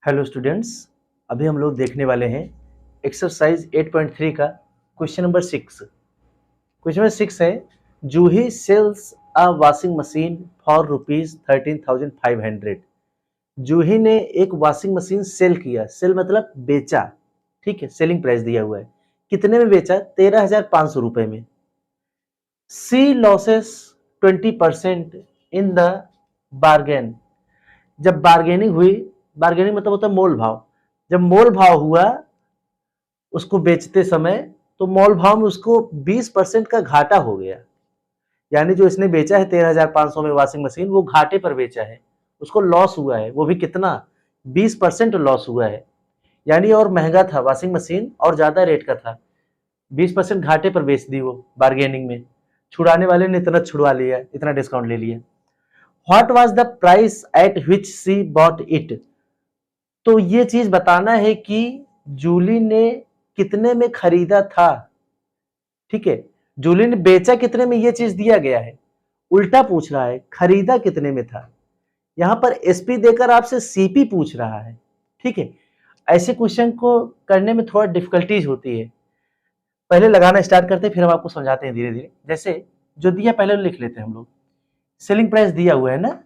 Hello students, अभी हम लोग देखने वाले हैं एक्सरसाइज 8.3 का क्वेश्चन नंबर 6। क्वेश्चन नंबर 6 है, Juhi sells a washing machine for ₹13,500। Juhi ने एक वॉशिंग मशीन सेल किया, सेल मतलब बेचा, ठीक है, सेलिंग प्राइस दिया हुआ है। कितने में बेचा? 13,500 रुपए में। सी लॉसेस 20% इन द बार्गेन। जब बार्गेनिंग हुई, बार्गेनिंग मतलब होता है मोल भाव, जब मोल भाव हुआ उसको बेचते समय, तो मोल भाव में उसको 20% का घाटा हो गया। यानी जो इसने बेचा है 13,500 में वॉशिंग मशीन, वो घाटे पर बेचा है, उसको लॉस हुआ है। वो भी कितना? 20% लॉस हुआ है। यानी और महंगा था वॉशिंग मशीन और ज्यादा रेट का था, 20% घाटे पर बेच दी वो बार्गेनिंग में। छुड़ाने वाले ने इतना छुड़वा लिया, इतना डिस्काउंट ले लिया। What was the price at which she bought it. तो ये चीज बताना है कि जूली ने कितने में खरीदा था, ठीक है। जूली ने बेचा कितने में, ये चीज दिया गया है। उल्टा पूछ रहा है, खरीदा कितने में था। यहां पर एसपी देकर आपसे सीपी पूछ रहा है, ठीक है। ऐसे क्वेश्चन को करने में थोड़ा डिफिकल्टीज होती है। पहले लगाना स्टार्ट करते हैं, फिर हम आपको समझाते हैं धीरे धीरे। जैसे जो दिया पहले लिख लेते हैं हम लोग। सेलिंग प्राइस दिया हुआ है ना,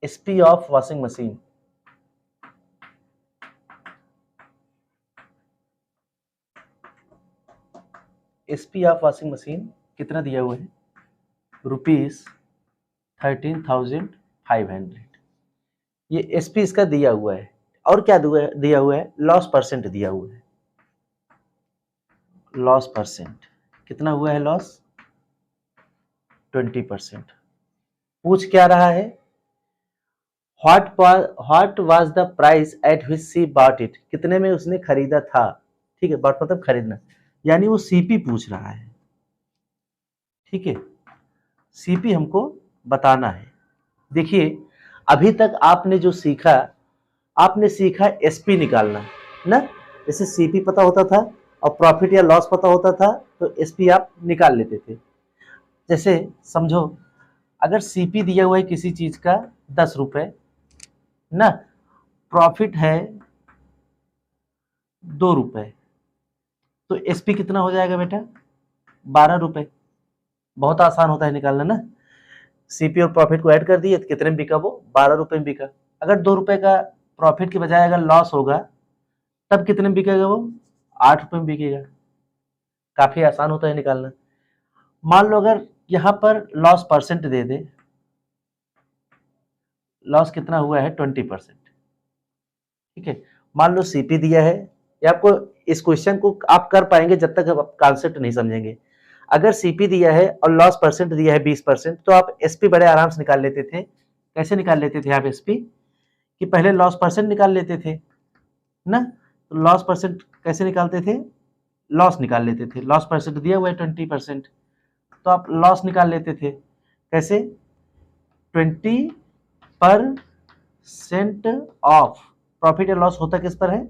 SP of washing machine. SP of washing machine कितना दिया हुआ है? ₹13,500। ये एसपी इसका दिया हुआ है। और क्या दिया हुआ है? लॉस परसेंट दिया हुआ है। लॉस परसेंट कितना हुआ है? लॉस 20%। पूछ क्या रहा है? What was the price at which she bought it. कितने में उसने खरीदा था, ठीक है। बॉट मतलब खरीदना, यानी वो सीपी पूछ रहा है, ठीक है। सीपी हमको बताना है। देखिए, अभी तक आपने जो सीखा, आपने सीखा एसपी निकालना ना। जैसे सीपी पता होता था और प्रॉफिट या लॉस पता होता था, तो एसपी आप निकाल लेते थे। जैसे समझो, अगर सीपी दिया हुआ है किसी चीज का 10 रुपए ना, प्रॉफिट है 2 रुपए, तो एसपी कितना हो जाएगा बेटा? 12 रुपए। बहुत आसान होता है निकालना ना। सीपी और प्रॉफिट को ऐड कर दिए तो कितने में बिका? वो 12 रुपए में बिका। अगर 2 रुपए का प्रॉफिट के बजाय अगर लॉस होगा, तब कितने में बिकेगा? वो 8 रुपए में बिकेगा। काफी आसान होता है निकालना। मान लो अगर यहां पर लॉस परसेंट दे दे, लॉस कितना हुआ है? 20%, ठीक है। मान लो सीपी दिया है, ये आपको, इस क्वेश्चन को आप कर पाएंगे जब तक आप कॉन्सेप्ट नहीं समझेंगे। अगर सीपी दिया है और लॉस परसेंट दिया है 20%, तो आप एसपी बड़े आराम से निकाल लेते थे। कैसे निकाल लेते थे आप एसपी? कि पहले लॉस परसेंट निकाल लेते थे ना। तो लॉस परसेंट कैसे निकालते थे? लॉस निकाल लेते थे। लॉस परसेंट दिया हुआ है 20%, तो आप लॉस निकाल लेते थे। कैसे? 20% ऑफ प्रॉफिट या लॉस होता किस पर है?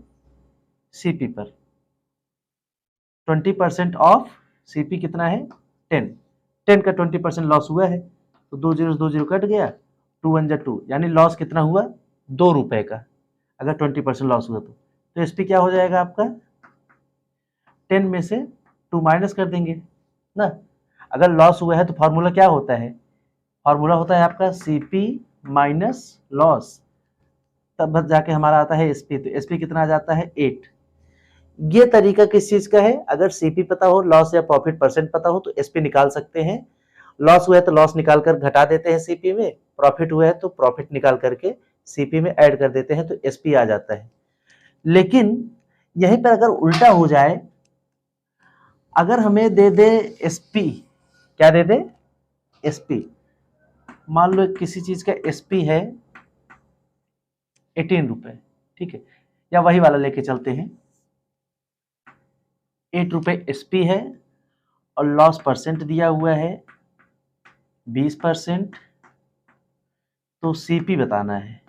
सीपी पर। 20% ऑफ सीपी कितना है? 10। 10 का 20% लॉस हुआ है, तो 2 जीरो 2 जीरो कट गया, 2 1 2, यानी लॉस कितना हुआ? 2 रुपए का। अगर 20% लॉस हुआ तो एसपी क्या हो जाएगा आपका? 10 में से 2 माइनस कर देंगे ना। अगर लॉस हुआ है तो फॉर्मूला क्या होता है? फॉर्मूला होता है आपका सीपी माइनस लॉस, तब जाके हमारा आता है एसपी। तो एसपी कितना आ जाता है? 8। ये तरीका किस चीज का है? अगर सीपी पता हो, लॉस या प्रॉफिट परसेंट पता हो, तो एसपी निकाल सकते हैं। लॉस हुआ है तो लॉस निकाल कर घटा देते हैं सीपी में, प्रॉफिट हुआ है तो प्रॉफिट निकाल करके सीपी में ऐड कर देते हैं, तो एसपी आ जाता है। लेकिन यहीं पर अगर उल्टा हो जाए, अगर हमें दे दे एसपी, क्या दे दे? एसपी। मान लो किसी चीज का एसपी है 18 रुपए, ठीक है, या वही वाला लेके चलते हैं। 8 रुपए एसपी है और लॉस परसेंट दिया हुआ है 20%, तो सीपी बताना है।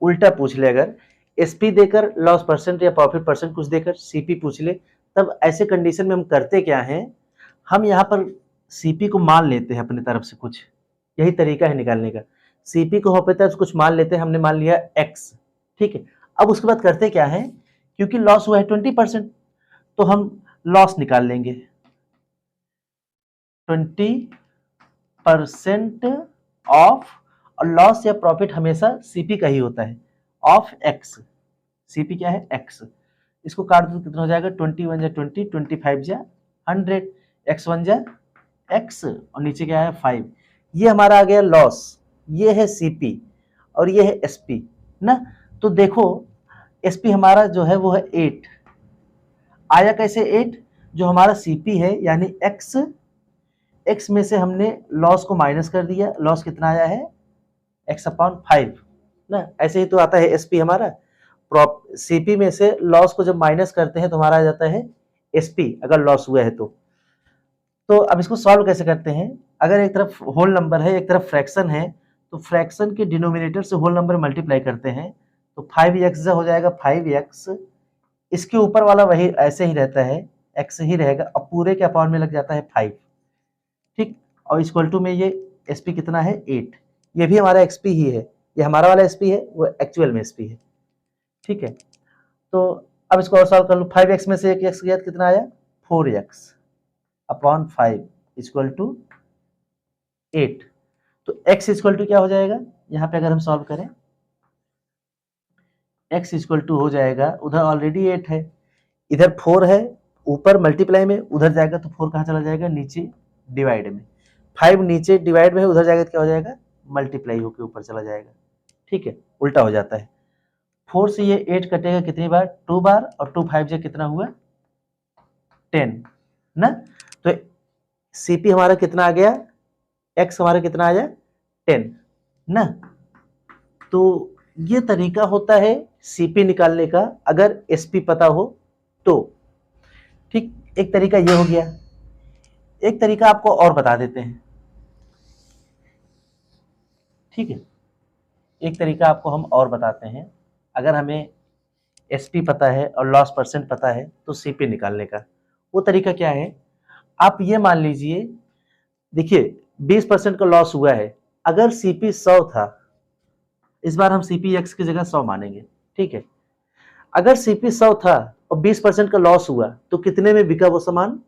उल्टा पूछ ले, अगर एसपी देकर लॉस परसेंट या प्रॉफिट परसेंट कुछ देकर सीपी पूछ ले, तब ऐसे कंडीशन में हम करते क्या है? हम यहाँ पर सीपी को मान लेते हैं अपनी तरफ से कुछ। यही तरीका है निकालने का। सीपी को होपेता कुछ मान लेते हैं, हमने मान लिया एक्स, ठीक है। अब उसके बाद करते क्या है, क्योंकि लॉस हुआ है 20%, तो हम लॉस निकाल लेंगे 20% ऑफ, और लॉस या प्रॉफिट हमेशा सीपी का ही होता है, ऑफ एक्स। सीपी क्या है, एक्स। इसको काट दो, कितना हो जाएगा, 21 जा 20, 25 जा 100, एक्स 1 जा एक्स, और नीचे क्या है 5। ये हमारा आ गया लॉस, ये है सीपी और ये है एसपी ना। तो देखो एसपी हमारा जो है वो है 8, आया कैसे 8, जो हमारा सीपी है यानी एक्स, एक्स में से हमने लॉस को माइनस कर दिया, लॉस कितना आया है x/5 ना। ऐसे ही तो आता है एसपी हमारा, सीपी में से लॉस को जब माइनस करते हैं तो हमारा आ जाता है एसपी, अगर लॉस हुआ है तो अब इसको सॉल्व कैसे करते हैं, अगर एक तरफ होल नंबर है एक तरफ फ्रैक्शन है, तो फ्रैक्शन के डिनोमिनेटर से होल नंबर मल्टीप्लाई करते हैं, तो 5x हो जाएगा 5x, इसके ऊपर वाला वही ऐसे ही रहता है, x ही रहेगा, अब पूरे के अपॉन में लग जाता है 5, ठीक। और इक्वल टू में ये एसपी कितना है 8, ये भी हमारा एक्सपी ही है, ये हमारा वाला एसपी है, वो एक्चुअल में एसपी है, ठीक है। तो अब इसको और सॉल्व कर लो, 5x में से एक x गया कितना आया 4x अपॉन 5 इक्वल टू 8। तो x इक्वल टू क्या हो जाएगा, यहाँ पे अगर हम सॉल्व करें x इक्वल टू हो जाएगा, उधर ऑलरेडी 8 है, इधर 4 है, ऊपर मल्टीप्लाई में, उधर जाएगा तो 4 कहाँ चला जाएगा, नीचे डिवाइड में, 5 नीचे डिवाइड में है, उधर जाएगा तो क्या हो जाएगा, मल्टीप्लाई होकर ऊपर चला जाएगा, ठीक है, उल्टा हो जाता है। 4 से ये 8 कटेगा कितनी बार, 2 बार, और 2 5 जा कितना हुआ 10 ना। तो सीपी हमारा कितना आ गया, एक्स हमारा कितना आया 10 ना। तो ये तरीका होता है सीपी निकालने का, अगर एसपी पता हो तो, ठीक। एक तरीका ये हो गया, एक तरीका आपको और बता देते हैं, ठीक है। एक तरीका आपको हम और बताते हैं, अगर हमें एसपी पता है और लॉस परसेंट पता है तो सीपी निकालने का। वो तरीका क्या है, आप ये मान लीजिए, देखिए 20% का लॉस हुआ है, अगर सीपी 100 था, इस बार हम सीपी एक्स की जगह 100 मानेंगे, ठीक है। अगर सीपी 100 था और 20% का लॉस हुआ तो कितने में बिका वो सामान,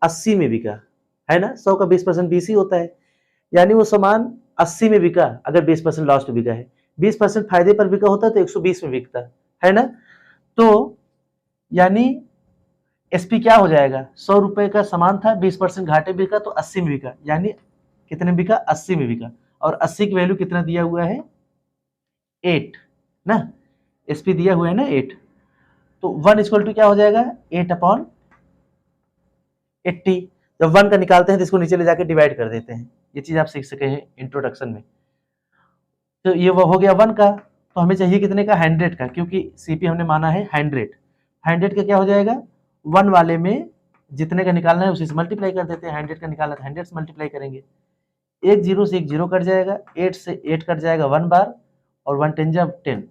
80 में बिका, है ना। 100 का 20% 20 ही होता है, यानी वो सामान 80 में बिका, अगर 20% लॉस पे बिका है, 20% फायदे पर बिका होता तो 120 में बिकता, है ना। तो यानी एसपी क्या हो जाएगा, 100 रुपए का सामान था, 20% घाटे बिका तो 80 में बिका, यानी कितने में बिका, 80 में बिका, और 80 की वैल्यू कितना दिया हुआ है 8 ना, एसपी दिया हुआ है ना 8, तो 1 इक्वल टू क्या हो जाएगा 8/80। जब 1 का निकालते हैं तो इसको नीचे ले जाकर डिवाइड कर देते हैं, ये चीज आप सीख सके हैं इंट्रोडक्शन में। तो ये वो हो गया 1 का, तो हमें चाहिए कितने का, 100 का, क्योंकि सीपी हमने माना है 100, 100 का क्या हो जाएगा, 1 वाले में जितने का निकालना है उसी से मल्टीप्लाई कर देते हैं, 100 का निकालना है 100 से मल्टीप्लाई करेंगे, एक जीरो से एक जीरो कट जाएगा, 8 से 8 कट जाएगा 1 बार, और 1 10 जा 10,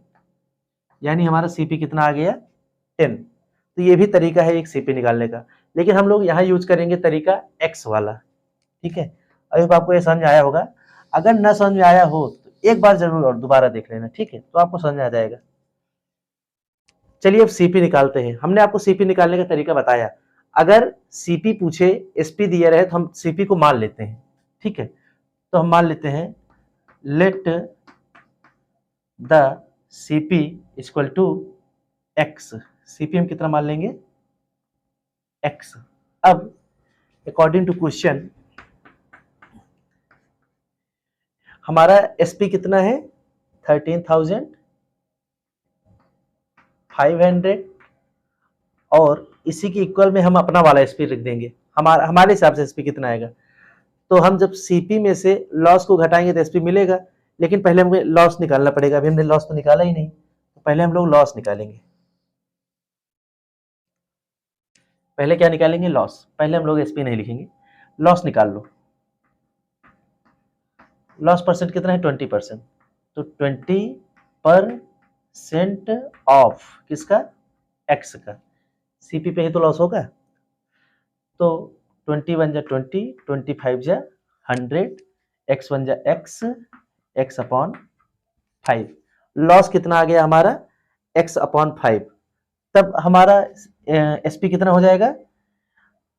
यानी हमारा सीपी कितना आ गया 10। तो ये भी तरीका है एक सीपी निकालने का, लेकिन हम लोग यहाँ यूज करेंगे तरीका एक्स वाला, ठीक है। अभी आपको ये समझ आया होगा, अगर न समझ में आया हो तो एक बार जरूर और दोबारा देख लेना, ठीक है, तो आपको समझ आ जाएगा। चलिए अब सीपी निकालते हैं, हमने आपको सीपी निकालने का तरीका बताया। अगर सीपी पूछे, एसपी दिया रहे, तो हम सीपी को मान लेते हैं, ठीक है। तो हम मान लेते हैं let the CP equal to x, CP हम कितना मान लेंगे एक्स। अब अकॉर्डिंग टू क्वेश्चन हमारा एसपी कितना है 13,500, और इसी के इक्वल में हम अपना वाला एसपी रख देंगे, हमारे हिसाब से एसपी कितना आएगा। तो हम जब सीपी में से लॉस को घटाएंगे तो एसपी मिलेगा, लेकिन पहले हमें लॉस निकालना पड़ेगा, अभी हमने लॉस तो निकाला ही नहीं, तो पहले हम लोग लॉस निकालेंगे। पहले क्या निकालेंगे, लॉस, पहले हम लोग एसपी नहीं लिखेंगे, लॉस निकाल लो। लॉस परसेंट कितना है 20%, तो 20% ऑफ किसका, एक्स का, सीपी पे ही तो लॉस होगा। तो 21 जा 20, 25 जा 100, x1 जा x, x अपॉन 5। लॉस कितना आ गया हमारा, x अपॉन 5। तब हमारा SP कितना हो जाएगा,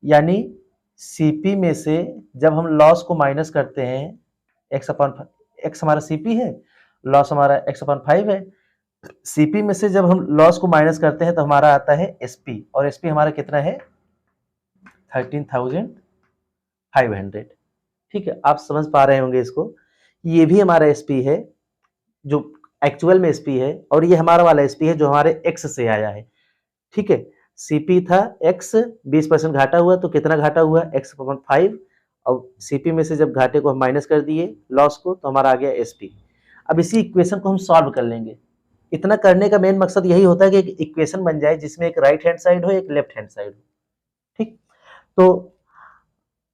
यानी CP में से जब हम लॉस को माइनस करते हैं, x अपॉन x हमारा CP है, लॉस हमारा x अपॉन 5 है। CP में से जब हम लॉस को माइनस करते हैं तो हमारा आता है SP, और SP हमारा कितना है 13,500। ठीक है, आप समझ पा रहे होंगे इसको। ये भी हमारा SP है जो एक्चुअल में SP है, और ये हमारा वाला SP है जो हमारे X से आया है। ठीक है, CP था X, 20% घाटा हुआ तो कितना घाटा हुआ x अपॉन 5, और CP में से जब घाटे को हम माइनस कर दिए लॉस को तो हमारा आ गया SP। अब इसी इक्वेशन को हम सॉल्व कर लेंगे। इतना करने का मेन मकसद यही होता है कि एक इक्वेशन बन जाए जिसमें एक राइट हैंड साइड हो, एक लेफ्ट हैंड साइड हो। ठीक, तो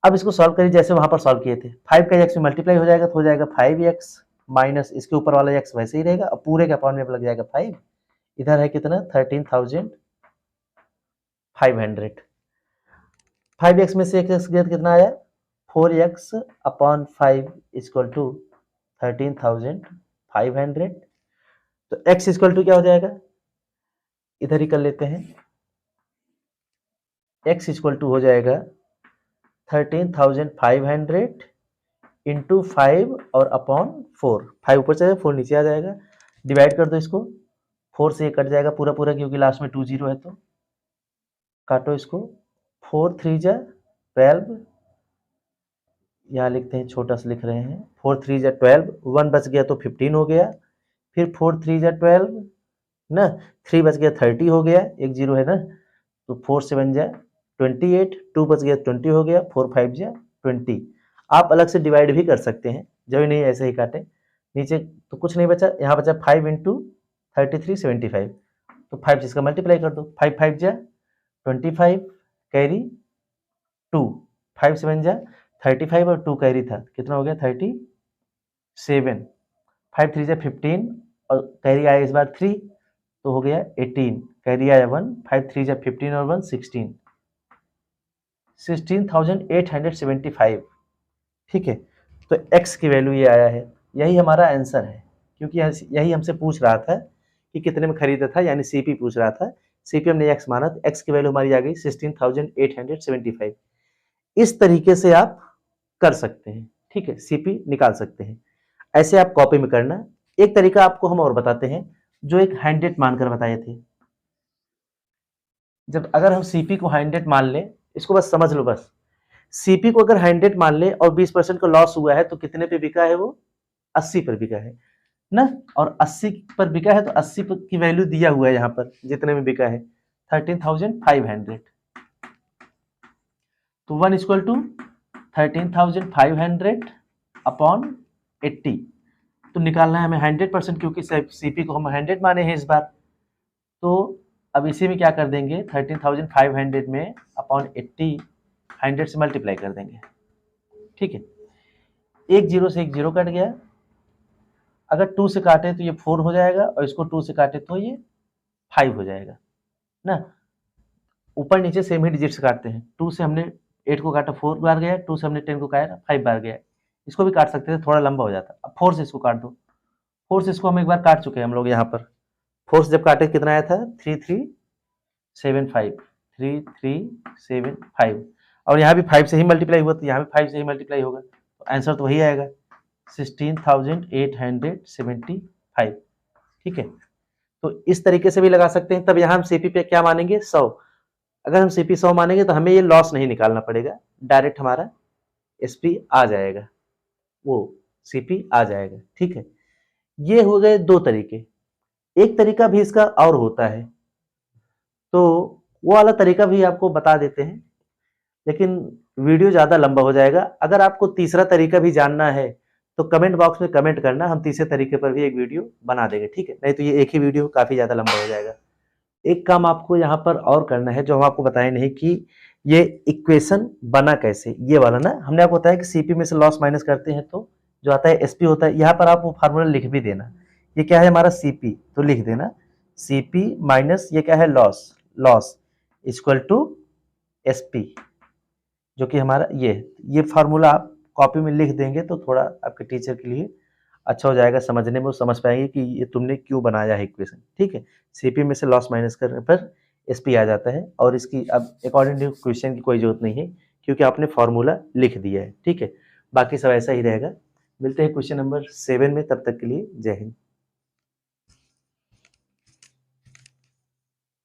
अब इसको सॉल्व करिए जैसे वहां पर सॉल्व किए थे। 5 का x में मल्टीप्लाई हो जाएगा तो हो जाएगा 5x माइनस इसके ऊपर वाला x वैसे ही रहेगा, अब पूरे के अपॉन में लग जाएगा 5। इधर है कितना 13,500। 5x में से x गया कितना आया 4x अपॉन 5 इक्वल टू 13,500। तो x इक्वल टू क्या हो जाएगा, इधर ही कर लेते हैं। x इक्वल टू हो जाएगा 13,500 इंटू 5 और अपॉन 4। 5 ऊपर चलेगा 4 नीचे आ जाएगा, डिवाइड कर दो इसको, 4 से ये कट जाएगा पूरा पूरा क्योंकि लास्ट में 2 0 है तो काटो इसको। 4 3 जा 12, यहाँ लिखते हैं छोटा सा लिख रहे हैं, 4 3 जा 12, 1 बच गया तो 15 हो गया, फिर 4 3 जा 12 ना, 3 बच गया 30 हो गया, एक 0 है ना, तो 4 7 जा 28, 2 बच गया 20 हो गया, 4 5 जा 20। आप अलग से डिवाइड भी कर सकते हैं, जब नहीं ऐसे ही काटे। नीचे तो कुछ नहीं बचा, यहाँ बचा 5 इंटू 33 75, तो 5 जिसका मल्टीप्लाई कर दो, 5 5 जा 25 कैरी 2, 5 7 जा 35 और 2 कैरी था, कितना हो गया 37, 5 3 जा 15 और कैरी आया इस बार 3 तो हो गया 18, कैरी आया 1, 5 3 जा 15 और 1 16, 16,875। ठीक है, तो x की वैल्यू ये आया है, यही हमारा आंसर है, क्योंकि यही हमसे पूछ रहा था कि कितने में खरीदा था, यानी CP पूछ रहा था। CP हमने x माना तो x की वैल्यू हमारी आ गई 16,875। इस तरीके से आप कर सकते हैं, ठीक है, CP निकाल सकते हैं। ऐसे आप कॉपी में करना। एक तरीका आपको हम और बताते हैं जो एक 100 मानकर बताए थे। जब अगर हम CP को 100 मान लें, इसको बस समझ लो, बस CP को अगर 100 मान ले और 20% का लॉस हुआ है तो कितने पे बिका है वो 80 पर बिका है ना, और 80 पर बिका है तो 80 की वैल्यू दिया हुआ है यहाँ पर जितने में बिका है 13,500। तो 1 इक्वल टू 13,500 अपॉन 80, तो निकालना है हमें 100% क्योंकि CP को हम 100 माने हैं इस बार। तो अब इसी में क्या कर देंगे 13,500 में अपॉन 80 100 से मल्टीप्लाई कर देंगे। ठीक है, एक 0 से एक 0 कट गया, अगर 2 से काटे तो ये 4 हो जाएगा और इसको 2 से काटे तो ये 5 हो जाएगा ना। ऊपर नीचे सेम ही डिजिट से काटते हैं, 2 से हमने 8 को काटा 4 बार गया, 2 से हमने 10 को काटा 5 बार गया। इसको भी काट सकते थे, थोड़ा लंबा हो जाता। अब 4 से इसको काट दो, 4 से इसको हम एक बार काट चुके हैं हम लोग यहाँ पर। 4 से जब काटे कितना आया था 3375, 3375, और यहाँ भी 5 से ही मल्टीप्लाई हुआ तो यहाँ भी 5 से ही मल्टीप्लाई होगा, तो आंसर तो वही आएगा 16,875। ठीक है, तो इस तरीके से भी लगा सकते हैं। तब यहाँ हम CP पे क्या मानेंगे 100। अगर हम CP 100 मानेंगे तो हमें ये लॉस नहीं निकालना पड़ेगा, डायरेक्ट हमारा SP आ जाएगा, वो CP आ जाएगा। ठीक है, ये हो गए दो तरीके। एक तरीका भी इसका और होता है, तो वो वाला तरीका भी आपको बता देते हैं, लेकिन वीडियो ज़्यादा लंबा हो जाएगा। अगर आपको तीसरा तरीका भी जानना है तो कमेंट बॉक्स में कमेंट करना, हम तीसरे तरीके पर भी एक वीडियो बना देंगे। ठीक है, नहीं तो ये एक ही वीडियो काफ़ी ज़्यादा लंबा हो जाएगा। एक काम आपको यहाँ पर और करना है जो हम आपको बताए नहीं कि ये इक्वेशन बना कैसे, ये वाला ना, हमने आपको बताया कि CP में से लॉस माइनस करते हैं तो जो आता है SP होता है। यहाँ पर आप वो फार्मूला लिख भी देना, ये क्या है हमारा CP, तो लिख देना CP माइनस ये क्या है loss, loss equal to SP, जो कि हमारा ये फार्मूला आप कॉपी में लिख देंगे तो थोड़ा आपके टीचर के लिए अच्छा हो जाएगा समझने में, वो समझ पाएंगे कि ये तुमने क्यों बनाया है इक्वेशन। ठीक है, सीपी में से लॉस माइनस करने पर एसपी आ जाता है, और इसकी अब अकॉर्डिंग टू क्वेश्चन की कोई जरूरत नहीं है क्योंकि आपने फॉर्मूला लिख दिया है। ठीक है, बाकी सब ऐसा ही रहेगा। मिलते हैं क्वेश्चन नंबर 7 में, तब तक के लिए जय हिंद।